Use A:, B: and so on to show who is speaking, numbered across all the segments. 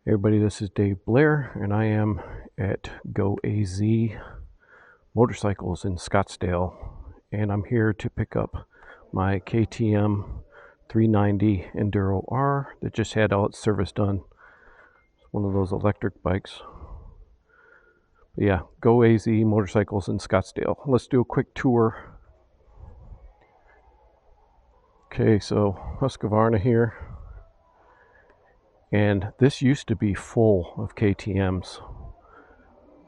A: Everybody, this is Dave Blair, and I am at Go AZ Motorcycles in Scottsdale, and I'm here to pick up my KTM 390 Enduro R that just had all its service done. It's one of those electric bikes. But yeah, Go AZ Motorcycles in Scottsdale. Let's do a quick tour. Okay, so Husqvarna here. And this used to be full of KTMs.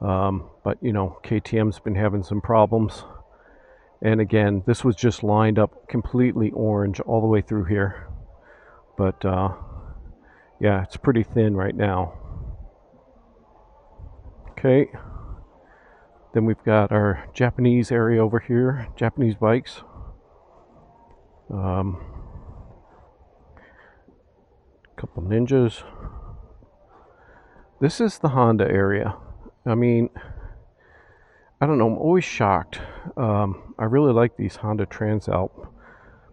A: But you know, KTM's been having some problems. And again, this was just lined up completely orange all the way through here. But yeah, it's pretty thin right now. Okay. Then we've got our Japanese area over here, Japanese bikes. Couple Ninjas. This is the Honda area. I mean, I don't know, I'm always shocked. I really like these Honda Transalp,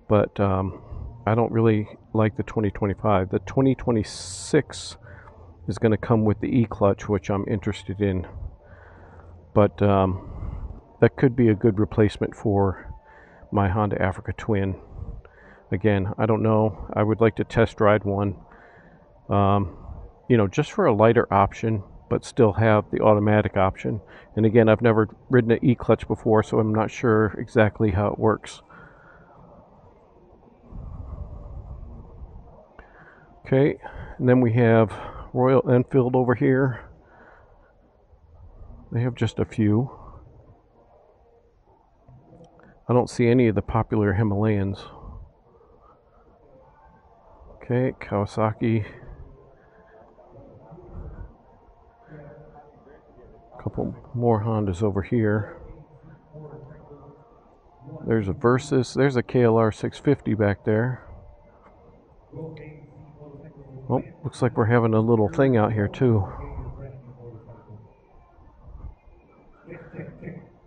A: but I don't really like the 2025. The 2026 is going to come with the E-clutch, which I'm interested in. But that could be a good replacement for my Honda Africa Twin. Again, I don't know. I would like to test ride one. You know, just for a lighter option, but still have the automatic option. And again, I've never ridden an E-clutch before, so I'm not sure exactly how it works. Okay, and then we have Royal Enfield over here. They have just a few. I don't see any of the popular Himalayans. Okay, Kawasaki. Couple more Hondas over here. There's a Versys. There's a KLR 650 back there. Oh, looks like we're having a little thing out here too.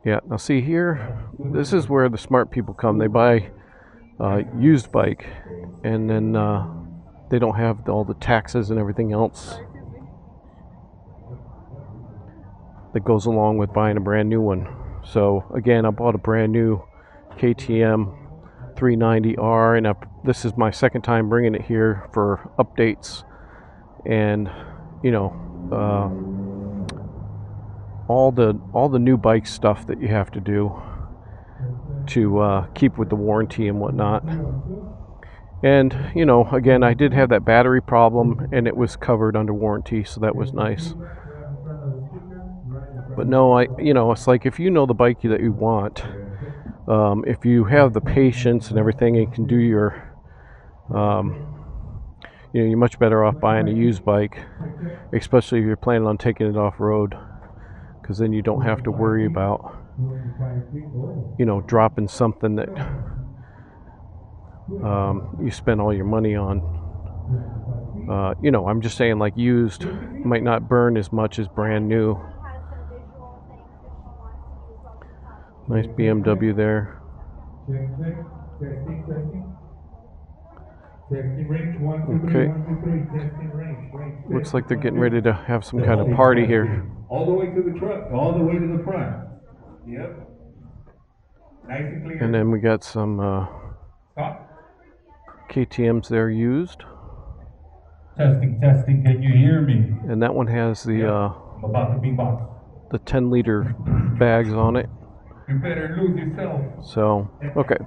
A: Yeah, now see here, this is where the smart people come. They buy a used bike, and then they don't have all the taxes and everything else that goes along with buying a brand new one. So again, I bought a brand new KTM 390 R, and this is my second time bringing it here for updates and, you know, all the new bike stuff that you have to do to keep with the warranty and whatnot. And you know, again, I did have that battery problem, and it was covered under warranty, so that was nice. But no, you know, it's like if you know the bike that you want, if you have the patience and everything, and can do your, you know, you're much better off buying a used bike, especially if you're planning on taking it off road, because then you don't have to worry about, you know, dropping something that you spend all your money on. You know, I'm just saying, like, used might not burn as much as brand new. Nice BMW there. Okay. Looks like they're getting ready to have some kind of party here.
B: All the way to the truck, all the way to the front. Yep. Nice and clear.
A: And then we got some KTMs there used.
B: Testing, testing, can you hear me?
A: And that one has the
B: I'm about to be boxed.
A: the 10-liter bags on it.
B: You better lose yourself.
A: So, okay.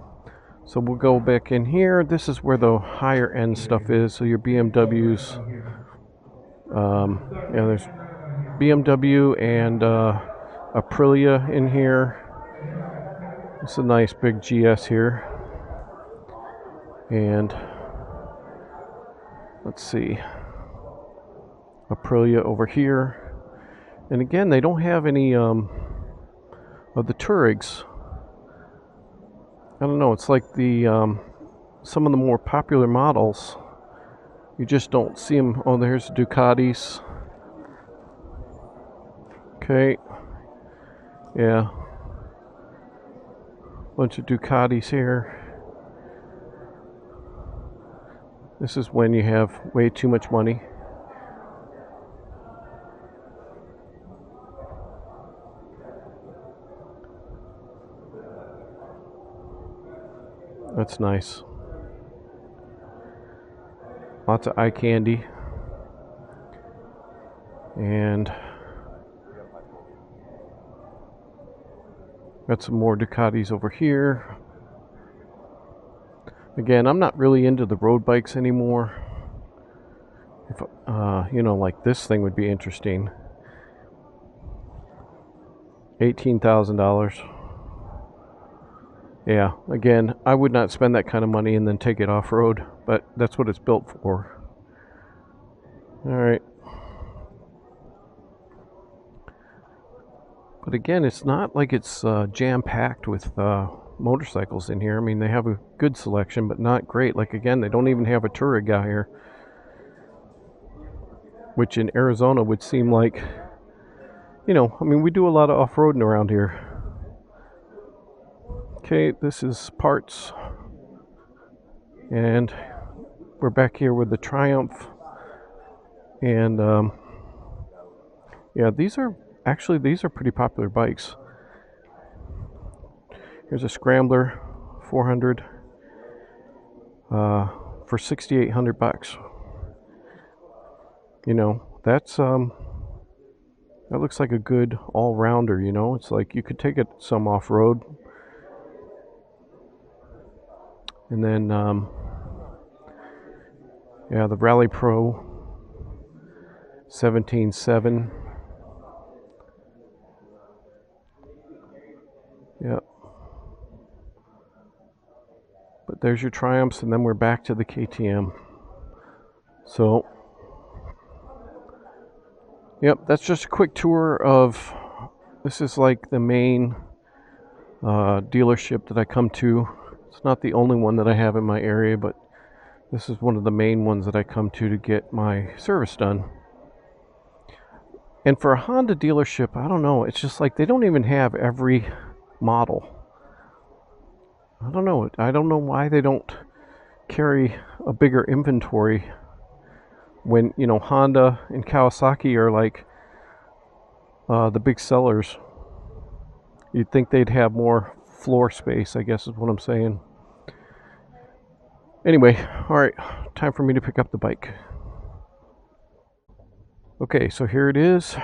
A: So we'll go back in here. This is where the higher end stuff is. So your BMWs. Yeah, there's BMW and Aprilia in here. It's a nice big GS here. And let's see, Aprilia over here. And again, they don't have any of the Tourigs. I don't know, it's like the some of the more popular models, you just don't see them. Oh, there's Ducatis. Okay. Yeah. Bunch of Ducatis here. This is when you have way too much money. That's nice. Lots of eye candy. And got some more Ducatis over here. Again, I'm not really into the road bikes anymore. If, like this thing would be interesting. $18,000. Yeah, again, I would not spend that kind of money and then take it off-road, but that's what it's built for. Alright. But again, it's not like it's jam-packed with motorcycles in here. I mean, they have a good selection, but not great. Like, again, they don't even have a Touareg out here, which in Arizona would seem like, I mean, we do a lot of off-roading around here. Okay, this is parts. And we're back here with the Triumph. And, yeah, these are pretty popular bikes. Here's a Scrambler 400 for $6,800. That's that looks like a good all-rounder. It's like you could take it some off-road, and then yeah, the Rally Pro 17.7. Yeah. But there's your Triumphs, and then we're back to the KTM. So, yep, that's just a quick tour of, this is like the main dealership that I come to. It's not the only one that I have in my area, but this is one of the main ones that I come to get my service done. And for a Honda dealership, I don't know, it's just like they don't even have every model. I don't know why they don't carry a bigger inventory when, Honda and Kawasaki are like the big sellers. You'd think they'd have more floor space, I guess is what I'm saying. Anyway, alright, time for me to pick up the bike. Okay, so here it is.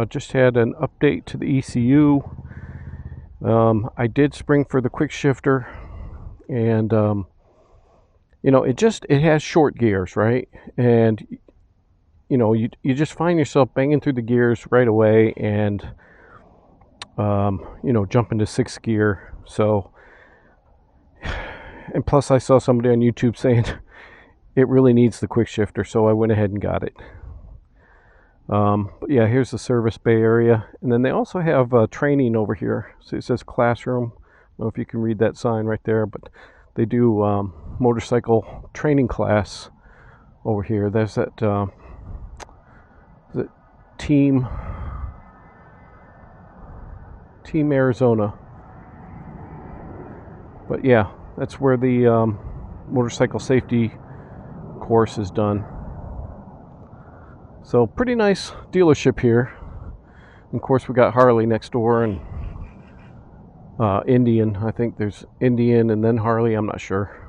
A: Just had an update to the ECU. I did spring for the quick shifter, and it has short gears, right? And you just find yourself banging through the gears right away, and jump into sixth gear. So, and plus I saw somebody on YouTube saying it really needs the quick shifter, so I went ahead and got it. But yeah, here's the service bay area, and then they also have training over here. So it says classroom. I don't know if you can read that sign right there, but they do motorcycle training class over here. There's that Team Arizona. But yeah, that's where the motorcycle safety course is done. So pretty nice dealership here. And of course, we got Harley next door, and Indian. I think there's Indian and then Harley. I'm not sure.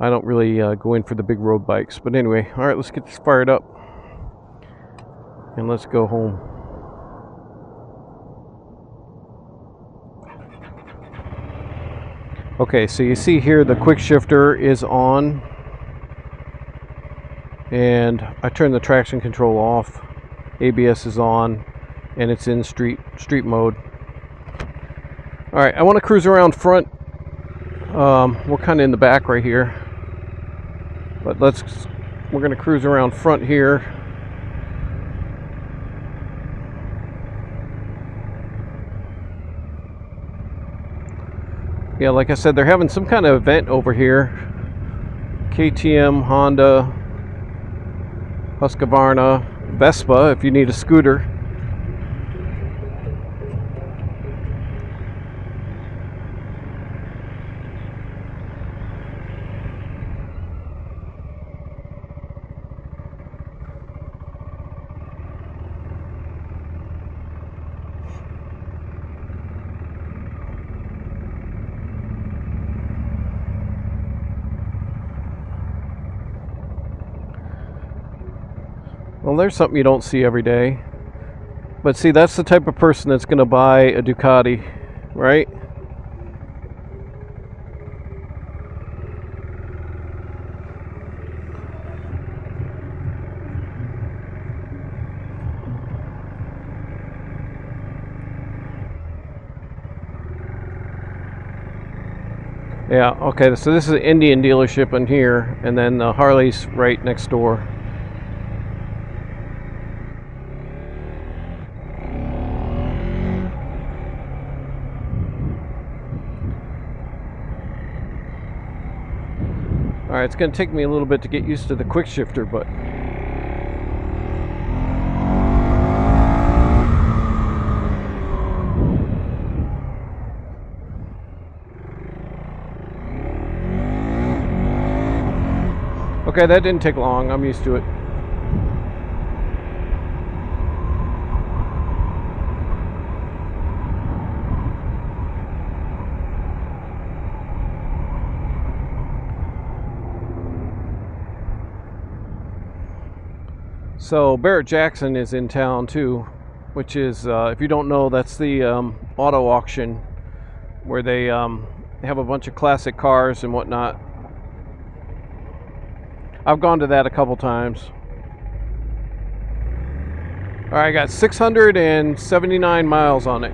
A: I don't really go in for the big road bikes. But anyway, all right, let's get this fired up and let's go home. Okay, so you see here the quick shifter is on, and I turned the traction control off. ABS is on, and it's in street mode. All right, I want to cruise around front. We're kind of in the back right here, but we're going to cruise around front here. Yeah, like I said, they're having some kind of event over here. KTM, Honda, Husqvarna, Vespa, if you need a scooter. Well, there's something you don't see every day. But see, that's the type of person that's going to buy a Ducati, right? Yeah, okay, so this is an Indian dealership in here, and then the Harley's right next door. Alright, it's going to take me a little bit to get used to the quick shifter, but... Okay, that didn't take long. I'm used to it. So Barrett-Jackson is in town too, which is, if you don't know, that's the auto auction where they have a bunch of classic cars and whatnot. I've gone to that a couple times. All right, I got 679 miles on it.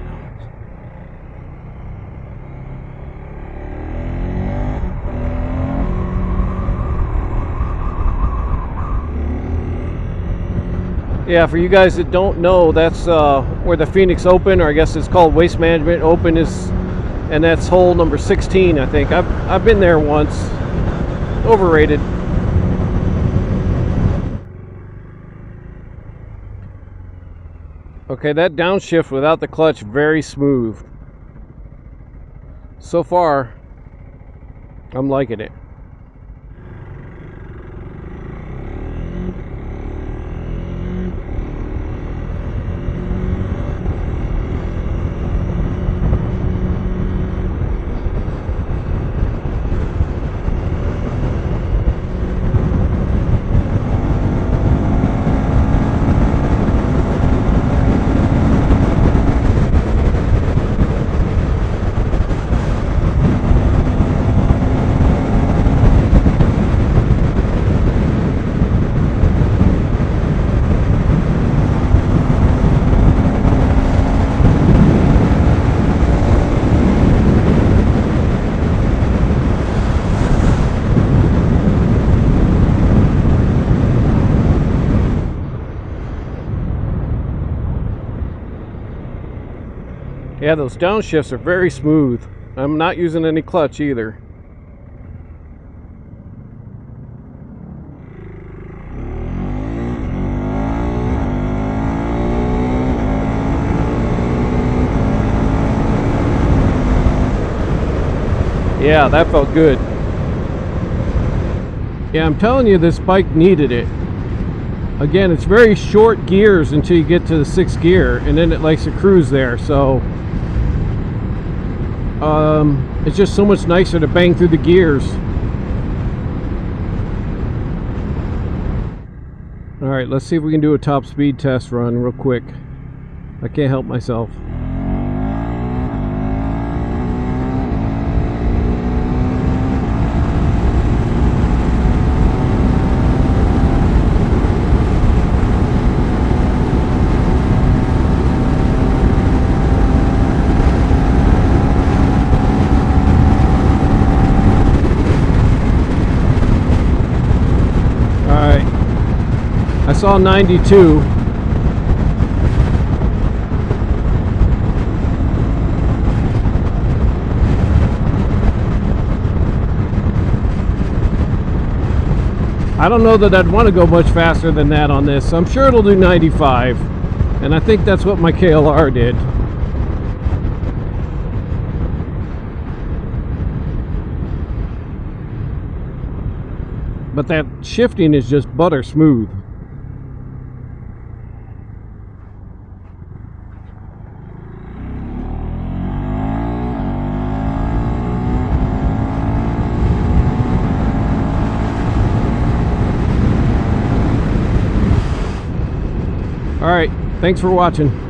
A: Yeah, for you guys that don't know, that's where the Phoenix Open, or I guess it's called Waste Management Open, is, and that's hole number 16, I think. I've been there once. Overrated. Okay, that downshift without the clutch, very smooth. So far, I'm liking it. Yeah, those downshifts are very smooth. I'm not using any clutch either. Yeah, that felt good. Yeah, I'm telling you, this bike needed it. Again, it's very short gears until you get to the 6th gear, and then it likes to cruise there, so it's just so much nicer to bang through the gears. Alright, let's see if we can do a top speed test run real quick. I can't help myself. I saw 92. I don't know that I'd want to go much faster than that on this. I'm sure it'll do 95. And I think that's what my KLR did. But that shifting is just butter smooth. All right, thanks for watching.